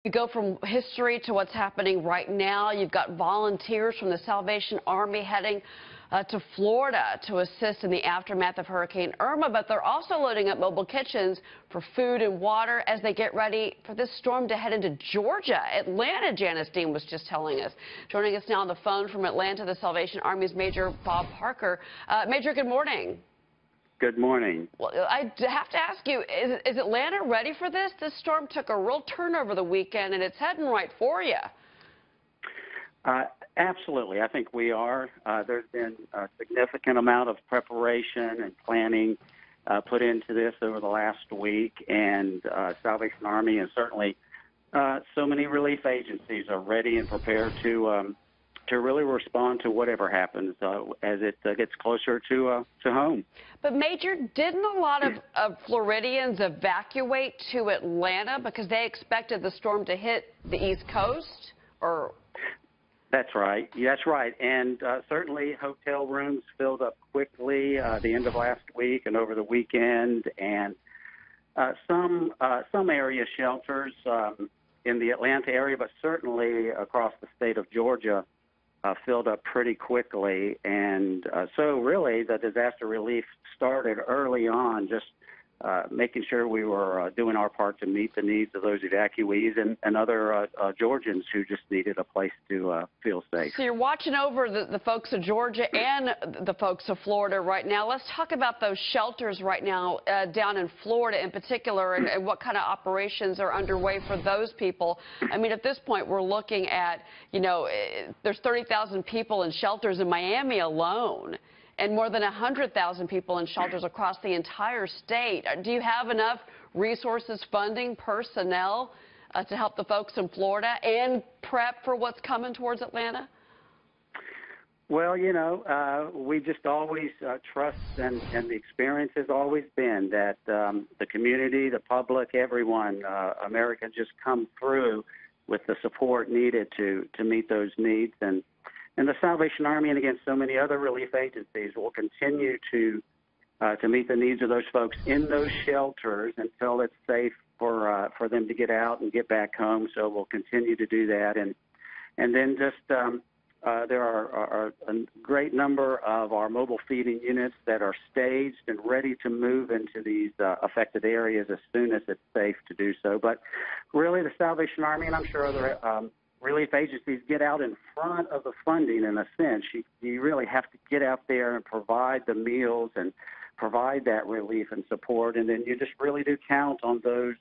We go from history to what's happening right now. You've got volunteers from the Salvation Army heading to Florida to assist in the aftermath of Hurricane Irma, but they're also loading up mobile kitchens for food and water as they get ready for this storm to head into Georgia. Atlanta, Janice Dean was just telling us. Joining us now on the phone from Atlanta, the Salvation Army's Major Bob Parker. Major, good morning. Good morning. Well, I have to ask you, is Atlanta ready for this? This storm took a real turn over the weekend, and it's heading right for you. Absolutely. I think we are. There's been a significant amount of preparation and planning put into this over the last week, and Salvation Army and certainly so many relief agencies are ready and prepared to really respond to whatever happens as it gets closer to home. But Major, didn't a lot of Floridians evacuate to Atlanta because they expected the storm to hit the East Coast? Or That's right. Yeah, that's right. And certainly hotel rooms filled up quickly the end of last week and over the weekend, and some area shelters in the Atlanta area, but certainly across the state of Georgia filled up pretty quickly. And so really the disaster relief started early on, just making sure we were doing our part to meet the needs of those evacuees and other Georgians who just needed a place to feel safe. So you're watching over the folks of Georgia and the folks of Florida right now. Let's talk about those shelters right now down in Florida in particular, and what kind of operations are underway for those people. I mean, at this point, we're looking at, there's 30,000 people in shelters in Miami alone, and more than 100,000 people in shelters across the entire state. Do you have enough resources, funding, personnel to help the folks in Florida and prep for what's coming towards Atlanta? Well, we just always trust, and the experience has always been that the community, the public, everyone, America just come through with the support needed to meet those needs. And the Salvation Army, and again, so many other relief agencies, will continue to meet the needs of those folks in those shelters until it's safe for them to get out and get back home. So we'll continue to do that, and then just there are a great number of our mobile feeding units that are staged and ready to move into these affected areas as soon as it's safe to do so. But really, the Salvation Army, and I'm sure other relief agencies, get out in front of the funding in a sense. You really have to get out there and provide the meals and provide that relief and support, and then you just really do count on those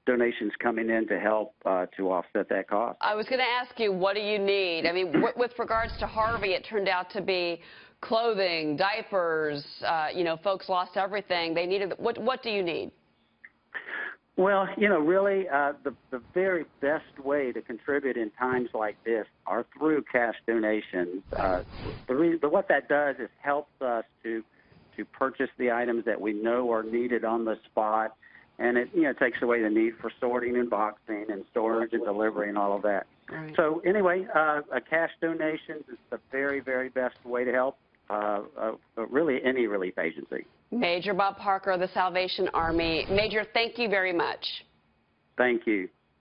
donations coming in to help to offset that cost. I was going to ask you, what do you need? I mean, with regards to Harvey, it turned out to be clothing, diapers, folks lost everything. They needed, what do you need? Well, really the very best way to contribute in times like this are through cash donations. What that does is helps us to purchase the items that we know are needed on the spot, and it takes away the need for sorting and boxing and storage and delivery and all of that. Right. So anyway, a cash donations is the very, very best way to help really any relief agency. Major Bob Parker of the Salvation Army. Major, thank you very much. Thank you.